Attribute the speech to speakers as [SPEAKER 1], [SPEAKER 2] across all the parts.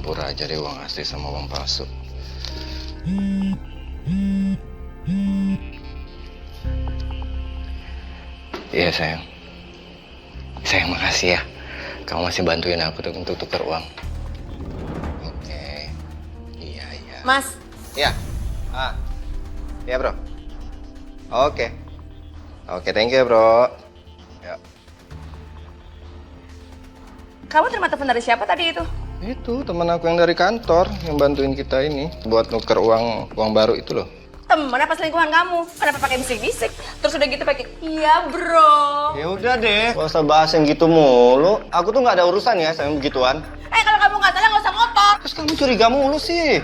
[SPEAKER 1] campur aja deh uang asli sama uang palsu. Iya sayang. Sayang makasih ya. Kamu masih bantuin aku untuk tukar uang. Oke. Iya.
[SPEAKER 2] Mas.
[SPEAKER 1] Iya. Iya bro. Oke, thank you bro. Ya.
[SPEAKER 2] Kamu terima telepon dari siapa tadi itu?
[SPEAKER 1] Itu teman aku yang dari kantor yang bantuin kita ini buat nuker uang baru itu loh.
[SPEAKER 2] Temen apa selingkuhan kamu? Kenapa pakai bisik-bisik? Terus udah gitu pakai iya bro.
[SPEAKER 1] Ya udah deh, gak usah bahas yang gitu mulu. Aku tuh nggak ada urusan ya sama begituan.
[SPEAKER 2] Kalau kamu nggak salah nggak usah ngotot.
[SPEAKER 1] Terus kamu curiga mulu sih.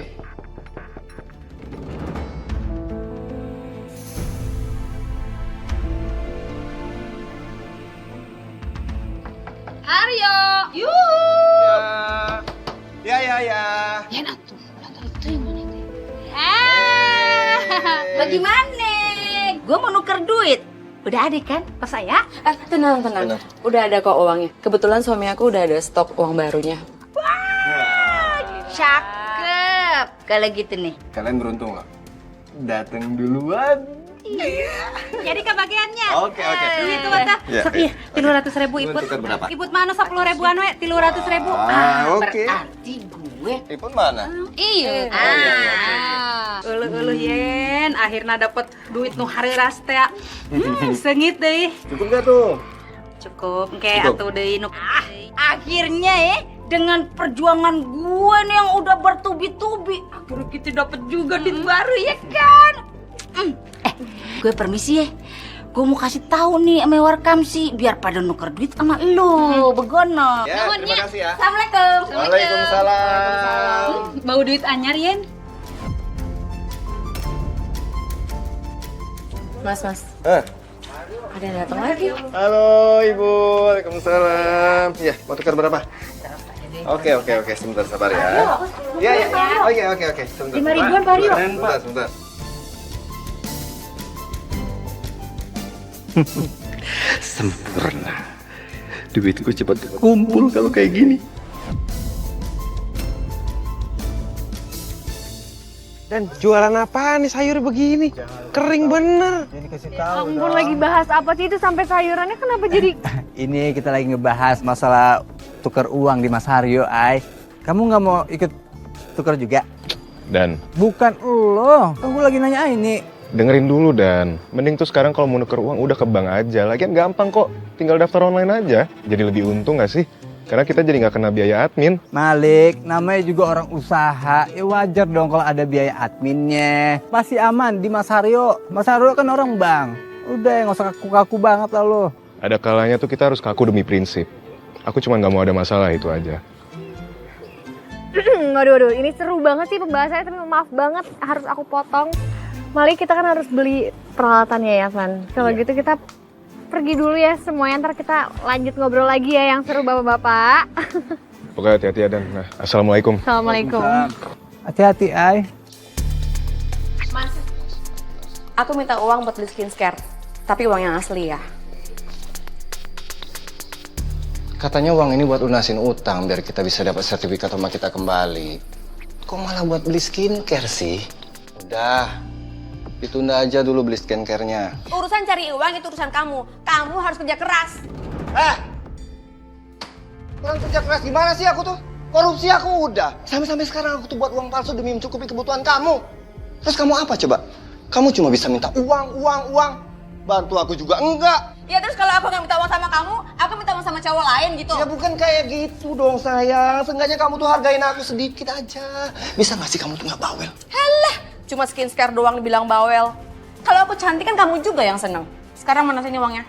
[SPEAKER 2] Aryo, yuhu.
[SPEAKER 1] Ya.
[SPEAKER 3] Ya atuh, lantaran terima nih.
[SPEAKER 2] Bagaimana? Gue mau nuker duit. Udah ada kan, pas saya?
[SPEAKER 4] Tenang. Udah ada kok uangnya. Kebetulan suami aku udah ada stok uang barunya.
[SPEAKER 2] Cakep. Kalau gitu nih.
[SPEAKER 1] Kalian beruntung loh. Datang duluan.
[SPEAKER 2] Jadi kebagiannya.
[SPEAKER 1] Oke.
[SPEAKER 2] Duit tuh kata.
[SPEAKER 1] Iya.
[SPEAKER 2] Iya, 300.000 iput.
[SPEAKER 1] Tukar berapa?
[SPEAKER 2] Iput mana 10.000-an we? 300.000.
[SPEAKER 1] Oke.
[SPEAKER 2] Berarti gue.
[SPEAKER 1] Ipun mana?
[SPEAKER 2] Iya. Uluh yen, akhirnya dapet duit nu hari ras teh. Sengit deh.
[SPEAKER 1] Cukup gak tuh?
[SPEAKER 2] Cukup, kayak atuh deui nu. Akhirnya dengan perjuangan gue nih yang udah bertubi-tubi, akhirnya kita dapet juga duit baru ya kan? Gue permisi ya. Gue mau kasih tahu nih sama Warkam sih biar pada nuker duit sama lu, begono.
[SPEAKER 1] Ya, terima kasih ya.
[SPEAKER 2] Assalamualaikum.
[SPEAKER 1] Waalaikumsalam.
[SPEAKER 2] Mau duit anyar yen?
[SPEAKER 4] Mas. Ada yang datang lagi.
[SPEAKER 1] Halo Ibu, Waalaikumsalam. Ya, mau tukar berapa? Oke, sebentar sabar ya. Iya. Oke, sebentar.
[SPEAKER 4] 5.000-an Pak Rio.
[SPEAKER 1] Sebentar. Sempurna. Duitku cepat kumpul kalau kayak gini.
[SPEAKER 5] Dan jualan apa nih sayur begini? Kering bener.
[SPEAKER 6] Ampun, lagi bahas apa sih itu sampai sayurannya kenapa jadi...
[SPEAKER 5] Ini kita lagi ngebahas masalah tukar uang di Mas Haryo, Ay. Kamu nggak mau ikut tukar juga?
[SPEAKER 7] Dan
[SPEAKER 5] Bukan lo, kan gue lagi nanya ini.
[SPEAKER 7] dengerin dulu Dan, mending tuh sekarang kalau mau nuker uang udah ke bank aja. Lagian gampang kok, tinggal daftar online aja. Jadi lebih untung nggak sih? Karena kita jadi nggak kena biaya admin.
[SPEAKER 5] Malik, namanya juga orang usaha. Ya wajar dong kalau ada biaya adminnya. Masih aman di Mas Haryo. Mas Haryo kan orang bank. Udah, nggak usah kaku-kaku banget lah lo.
[SPEAKER 7] Ada kalanya tuh kita harus kaku demi prinsip. Aku cuma nggak mau ada masalah itu aja.
[SPEAKER 6] Waduh, ini seru banget sih pembahasannya, tapi maaf banget harus aku potong. Malik, kita kan harus beli peralatannya ya, Van. Kalau gitu kita pergi dulu ya semuanya, ntar kita lanjut ngobrol lagi ya yang seru bapak-bapak.
[SPEAKER 7] Oke, hati-hati ya Dan. Nah, assalamualaikum.
[SPEAKER 6] Assalamualaikum.
[SPEAKER 5] Hati-hati, Ay.
[SPEAKER 4] Mas, aku minta uang buat beli skincare. Tapi uang yang asli ya.
[SPEAKER 1] Katanya uang ini buat lunasin utang biar kita bisa dapat sertifikat rumah kita kembali. Kok malah buat beli skincare sih? Udah, ditunda aja dulu beli skincare-nya.
[SPEAKER 2] Urusan cari uang itu urusan kamu. Kamu harus kerja keras.
[SPEAKER 1] Kurang kerja keras gimana sih aku tuh? Korupsi aku udah. Sampai sekarang aku tuh buat uang palsu demi mencukupi kebutuhan kamu. Terus kamu apa coba? Kamu cuma bisa minta uang. Bantu aku juga enggak.
[SPEAKER 2] Ya terus kalau aku nggak minta uang sama kamu, aku minta uang sama cowok lain gitu.
[SPEAKER 1] Ya bukan kayak gitu dong sayang. Seenggaknya kamu tuh hargain aku sedikit aja. Bisa nggak sih kamu tuh nggak bawel?
[SPEAKER 2] Halah, cuma skincare doang dibilang bawel. Kalau aku cantik kan kamu juga yang seneng. Sekarang mana sini uangnya?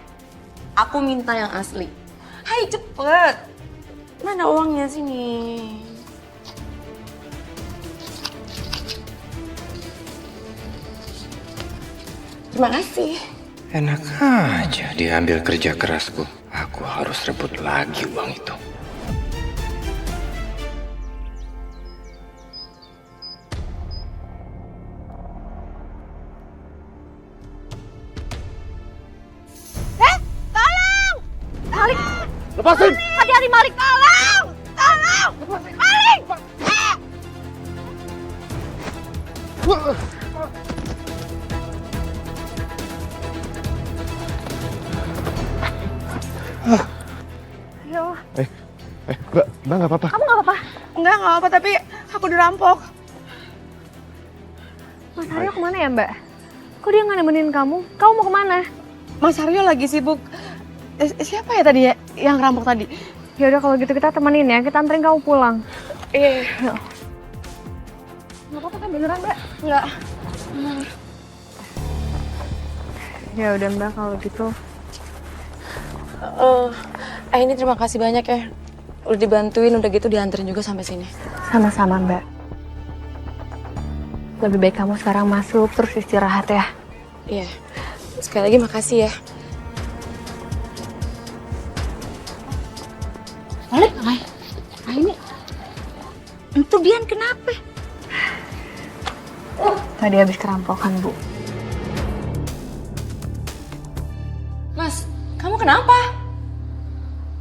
[SPEAKER 4] Aku minta yang asli.
[SPEAKER 2] Hai cepet.
[SPEAKER 4] Mana uangnya sini? Terima kasih.
[SPEAKER 1] Enak aja diambil kerja kerasku. Aku harus rebut lagi uang itu.
[SPEAKER 6] Malik!
[SPEAKER 5] Lepasin!
[SPEAKER 6] Hati-hati Malik, tolong! Tolong! Malik! Ya Allah.
[SPEAKER 7] Mbak nggak apa-apa.
[SPEAKER 6] Kamu nggak apa-apa?
[SPEAKER 4] Enggak apa, tapi aku dirampok.
[SPEAKER 6] Mas Aryo kemana ya Mbak? Kok dia nggak nemenin kamu? Kamu mau kemana?
[SPEAKER 4] Mas Aryo lagi sibuk. Siapa ya tadi ya yang rampok tadi?
[SPEAKER 6] Ya udah kalau gitu kita temenin ya, kita anterin kamu pulang.
[SPEAKER 4] Iya.
[SPEAKER 6] Nggak apa-apa kan beneran Mbak?
[SPEAKER 4] Enggak.
[SPEAKER 6] Ya udah Mbak kalau gitu.
[SPEAKER 4] Ini terima kasih banyak ya. Udah dibantuin, udah gitu dianterin juga sampai sini.
[SPEAKER 6] Sama-sama Mbak. Lebih baik kamu sekarang masuk terus istirahat ya.
[SPEAKER 4] Iya. Sekali lagi makasih ya.
[SPEAKER 2] Balik, ini. Itu Bian kenapa?
[SPEAKER 6] Tadi habis kerampokan Bu.
[SPEAKER 4] Mas, kamu kenapa?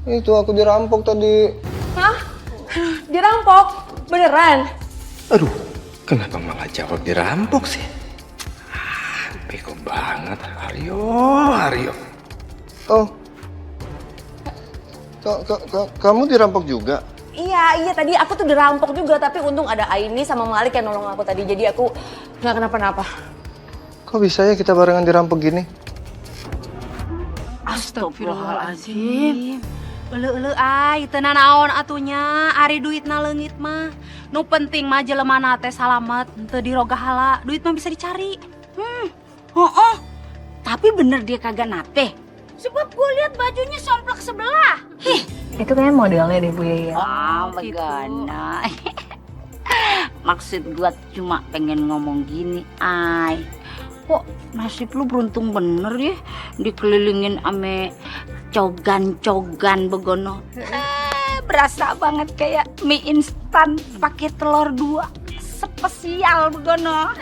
[SPEAKER 1] Itu aku dirampok tadi.
[SPEAKER 4] Hah? Dirampok? Beneran?
[SPEAKER 8] Aduh, kenapa malah jawab dirampok sih? Bego banget, Aryo.
[SPEAKER 1] Oh. Kamu dirampok juga?
[SPEAKER 4] Iya, tadi aku tuh dirampok juga, tapi untung ada Aini sama Malik yang nolong aku tadi, jadi aku nggak kenapa-napa.
[SPEAKER 1] Kok bisa ya kita barengan dirampok gini?
[SPEAKER 2] Astagfirullahaladzim. Elu ay, tenan naon atunya, ari duitna leungit mah. Nu penting mah jelemana teh salamet, teu diroga hala, duit mah bisa dicari. Tapi bener dia kagak nape. Sebab gue lihat bajunya somplak sebelah.
[SPEAKER 6] Itu kayaknya modelnya deh Bu ya.
[SPEAKER 2] Begana. Maksud gue cuma pengen ngomong gini, ay. Kok nasib lu beruntung bener ya, dikelilingin ame cogan-cogan begono. Berasa banget kayak mie instan pakai telur 2. Spesial begono.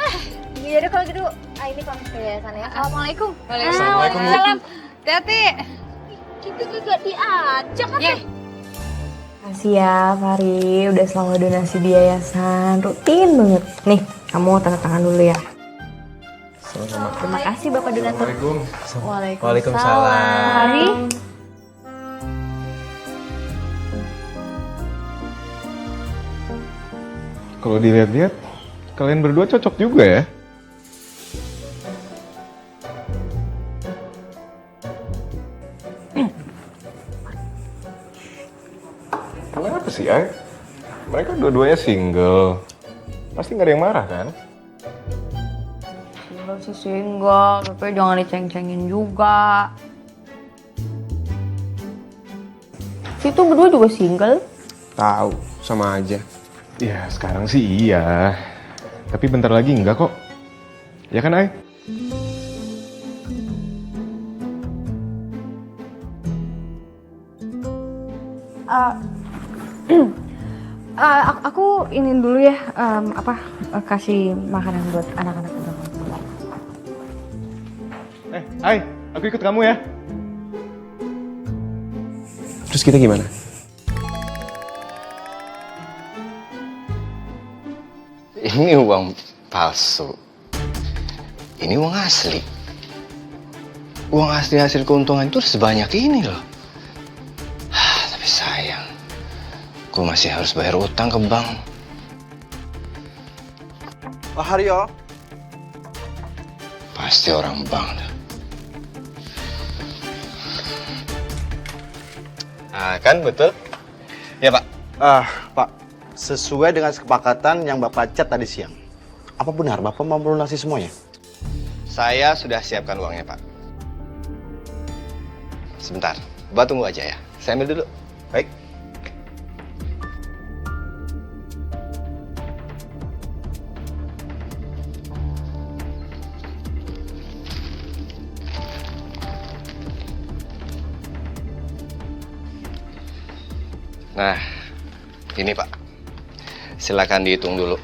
[SPEAKER 6] Ya udah kalau gitu, ini pamit ya sana ya. Assalamualaikum.
[SPEAKER 2] Waalaikumsalam. Hati-hati. Kita juga diajak kan?
[SPEAKER 4] Makasih ya Fari, udah selalu donasi di yayasan, rutin banget. Nih, kamu tanda tangan dulu ya.
[SPEAKER 7] Sama-sama.
[SPEAKER 4] Terima kasih Bapak Donatur.
[SPEAKER 5] Waalaikumsalam.
[SPEAKER 6] Hari.
[SPEAKER 7] Kalau dilihat-lihat, kalian berdua cocok juga ya. Kenapa sih, Ay? Mereka dua-duanya single. Pasti nggak ada yang marah, kan?
[SPEAKER 4] Enggak sih single, tapi jangan diceng-cengin juga. Situ berdua juga single.
[SPEAKER 7] Tahu, sama aja. Ya, sekarang sih iya. Tapi bentar lagi enggak kok. Ya kan, Ay?
[SPEAKER 6] Aku ini dulu ya, kasih makanan buat anak-anak udah.
[SPEAKER 7] Ay, aku ikut kamu ya.
[SPEAKER 8] Terus kita gimana?
[SPEAKER 1] Ini uang palsu. Ini uang asli. Uang asli hasil keuntungan itu sebanyak ini loh. Tapi sayang, gue masih harus bayar utang ke bank. Pak Haryo. Pasti orang bank dah. Kan betul? Ya Pak.
[SPEAKER 9] Pak, sesuai dengan kesepakatan yang Bapak chat tadi siang. Apa benar Bapak mau melunasi semuanya?
[SPEAKER 1] Saya sudah siapkan uangnya Pak. Sebentar, Bapak tunggu aja ya. Saya ambil dulu. Baik. Nah, ini Pak. Silakan dihitung dulu.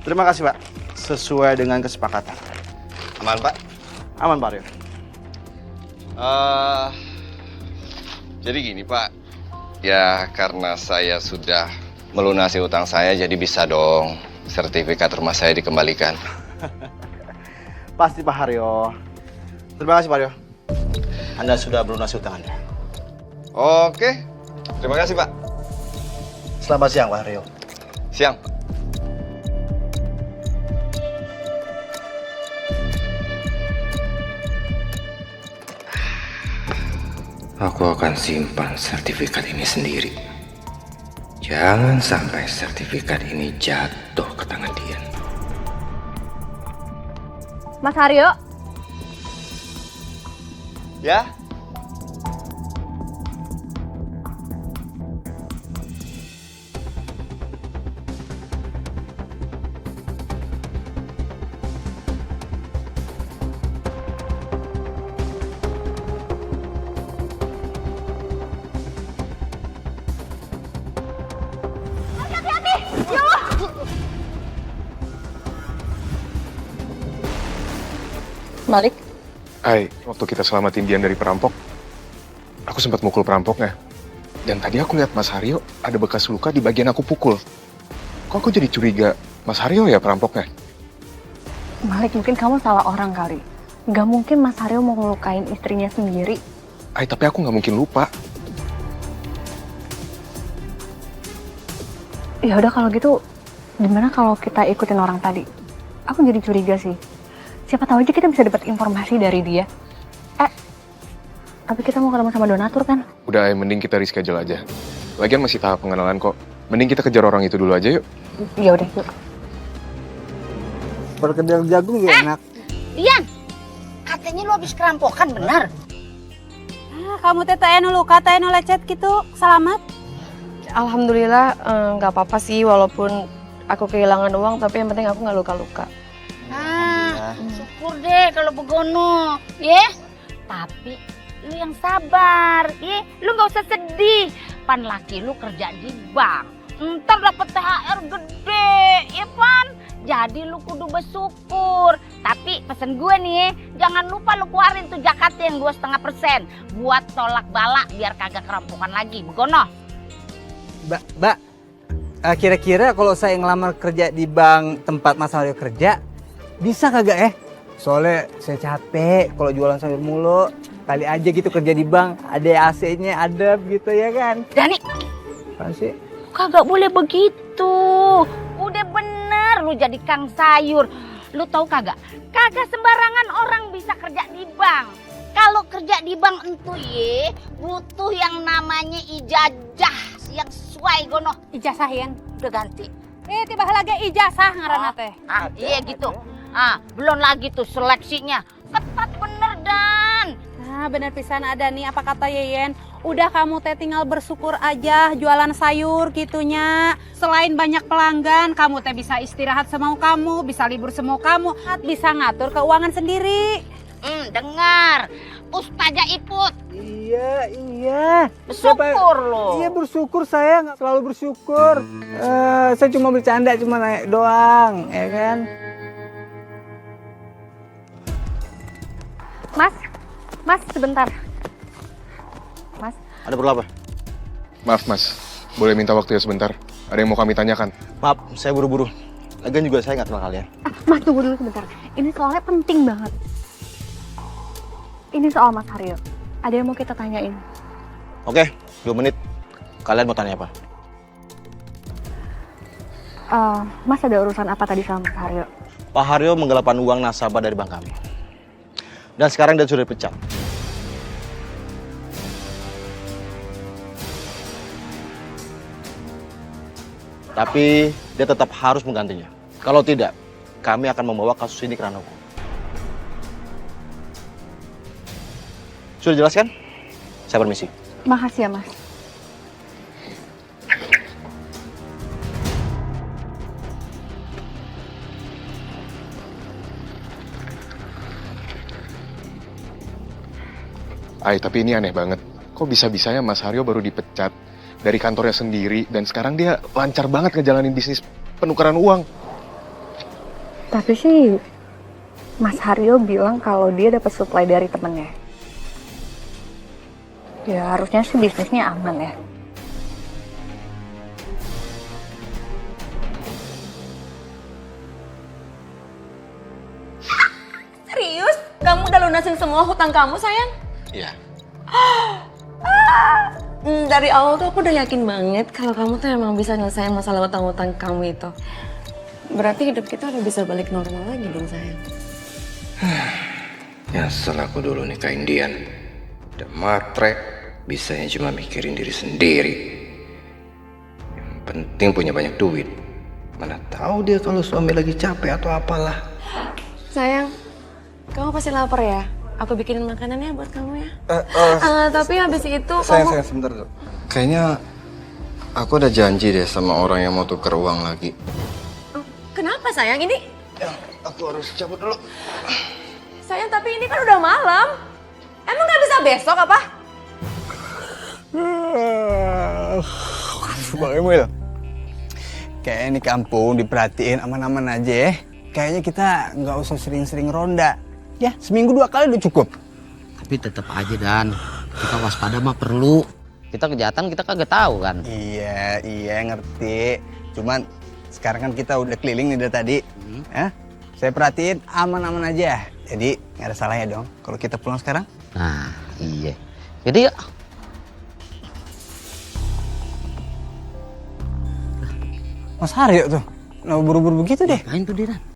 [SPEAKER 9] Terima kasih Pak. Sesuai dengan kesepakatan.
[SPEAKER 1] Aman Pak?
[SPEAKER 9] Aman Pak Aryo.
[SPEAKER 1] Jadi gini Pak, ya karena saya sudah melunasi utang saya, jadi bisa dong sertifikat rumah saya dikembalikan.
[SPEAKER 9] Pasti Pak Haryo. Terima kasih Pak Haryo. Anda sudah melunasi utang Anda.
[SPEAKER 1] Oke, terima kasih Pak.
[SPEAKER 9] Selamat siang Pak Haryo.
[SPEAKER 1] Siang.
[SPEAKER 8] Aku akan simpan sertifikat ini sendiri. Jangan sampai sertifikat ini jatuh ke tangan dia.
[SPEAKER 6] Mas Haryo,
[SPEAKER 1] Ya?
[SPEAKER 3] Malik,
[SPEAKER 7] Hai, waktu kita selamatin Dian dari perampok, aku sempat mukul perampoknya. Dan tadi aku lihat Mas Haryo ada bekas luka di bagian aku pukul. Kok aku jadi curiga Mas Haryo ya perampoknya?
[SPEAKER 3] Malik mungkin kamu salah orang kali. Gak mungkin Mas Haryo mau ngelukain istrinya sendiri.
[SPEAKER 7] Tapi aku nggak mungkin lupa.
[SPEAKER 3] Ya udah kalau gitu, gimana kalau kita ikutin orang tadi? Aku jadi curiga sih. Siapa tahu aja kita bisa dapat informasi dari dia. Tapi kita mau ketemu sama donatur kan?
[SPEAKER 7] Udah, mending kita reschedule aja. Lagian masih tahap pengenalan kok. Mending kita kejar orang itu dulu aja yuk.
[SPEAKER 3] Ya udah, yuk.
[SPEAKER 5] Perkedel jagung ya enak.
[SPEAKER 2] Dian, katanya lu habis kerampokan, benar?
[SPEAKER 10] Kamu teh anu luka, teh anu lecet gitu, selamat?
[SPEAKER 4] Alhamdulillah nggak apa-apa sih walaupun aku kehilangan uang, tapi yang penting aku nggak luka-luka.
[SPEAKER 2] Syukur deh kalau begono, ya. Tapi lu yang sabar, ya. Lu nggak usah sedih. Pan laki lu kerja di bank, ntar dapet THR gede, ya Pan. Jadi lu kudu bersyukur. Tapi pesen gue nih, jangan lupa lu keluarin tuh jakatnya yang 2,5% buat tolak bala biar kagak kerampokan lagi. Begono.
[SPEAKER 5] Mbak, kira-kira kalau saya ngelamar kerja di bank tempat Mas Haryo kerja, bisa kagak Soalnya saya capek kalau jualan sayur mulu. Kali aja gitu kerja di bank, ada AC-nya, adab gitu ya kan?
[SPEAKER 2] Dani,
[SPEAKER 5] Apaan sih?
[SPEAKER 2] kagak boleh begitu. Udah bener lu jadi kang sayur. Lu tahu kagak? Kagak sembarangan orang bisa kerja di bank. Kalau kerja di bank entu ye, butuh yang namanya ijazah yang sesuai gono.
[SPEAKER 10] Ijazah Yan,
[SPEAKER 2] Udah ganti.
[SPEAKER 10] tiba lagi ijazah ngaranna teh.
[SPEAKER 2] Iya gitu. Belum lagi tuh seleksinya. Ketat bener Dan.
[SPEAKER 10] Bener pisan ada nih apa kata Yeyen. Udah kamu teh tinggal bersyukur aja jualan sayur gitunya. Selain banyak pelanggan, kamu teh bisa istirahat semau kamu, bisa libur semau kamu, bisa ngatur keuangan sendiri.
[SPEAKER 2] Dengar. Ustazah Iput.
[SPEAKER 5] Iya.
[SPEAKER 2] Bersyukur lo.
[SPEAKER 5] Iya bersyukur, saya nggak selalu bersyukur. Saya cuma bercanda, cuma naik doang, ya kan?
[SPEAKER 6] Mas, sebentar. Mas,
[SPEAKER 9] Ada perlu apa?
[SPEAKER 7] Maaf Mas, boleh minta waktu ya sebentar? Ada yang mau kami tanyakan.
[SPEAKER 9] Maaf, saya buru-buru. Lagian juga saya nggak kenal kalian.
[SPEAKER 6] Mas tunggu dulu sebentar. Ini soalnya penting banget. Ini soal Mas Haryo. Ada yang mau kita tanyain.
[SPEAKER 9] Oke, 2 menit. Kalian mau tanya apa?
[SPEAKER 6] Mas ada urusan apa tadi sama Mas Haryo?
[SPEAKER 9] Pak Haryo menggelapkan uang nasabah dari bank kami. Dan sekarang dia sudah dipecat. Tapi dia tetap harus menggantinya. Kalau tidak, kami akan membawa kasus ini ke ranah hukum. Sudah jelas kan? Saya permisi.
[SPEAKER 6] Makasih ya Mas.
[SPEAKER 7] Tapi ini aneh banget. Kok bisa-bisanya Mas Haryo baru dipecat dari kantornya sendiri dan sekarang dia lancar banget ngejalanin bisnis penukaran uang.
[SPEAKER 6] Tapi sih Mas Haryo bilang kalau dia dapat supply dari temennya.
[SPEAKER 3] Ya harusnya sih bisnisnya aman ya.
[SPEAKER 4] Serius? Kamu udah lunasin semua hutang kamu, sayang?
[SPEAKER 8] Iya.
[SPEAKER 4] Dari awal tuh aku udah yakin banget kalau kamu tuh emang bisa nyelesain masalah hutang-hutang kamu itu. Berarti hidup kita udah bisa balik normal lagi dong, sayang.
[SPEAKER 8] Nyesel aku dulu nikahin Dian. Udah matre, bisanya cuma mikirin diri sendiri. Yang penting punya banyak duit. Mana tahu dia kalau suami lagi capek atau apalah.
[SPEAKER 4] Sayang, kamu pasti lapar ya? Aku bikinin makanannya buat kamu ya. Tapi habis itu
[SPEAKER 1] Sayang, sebentar dulu. Kayaknya aku ada janji deh sama orang yang mau tuker uang lagi.
[SPEAKER 4] Kenapa sayang? Ini
[SPEAKER 1] Ya, aku harus cabut dulu.
[SPEAKER 4] sayang, tapi ini kan udah malam. Emang nggak bisa besok apa?
[SPEAKER 5] Bang Emil, kayaknya ini kampung diperhatiin aman-aman aja ya. Kayaknya kita nggak usah sering-sering ronda. Ya, seminggu 2 kali udah cukup.
[SPEAKER 11] Tapi tetap aja Dan, kita waspada mah perlu. Kita kejahatan kita kagak tahu kan.
[SPEAKER 5] Iya ngerti. Cuman sekarang kan kita udah keliling nih dari tadi. Ya, saya perhatiin aman-aman aja. Jadi nggak ada salahnya dong kalau kita pulang sekarang.
[SPEAKER 11] Nah, iya. Jadi yuk.
[SPEAKER 5] Mas Haryo tuh, nah buru-buru begitu deh.
[SPEAKER 11] Ngapain tuh dia Dan?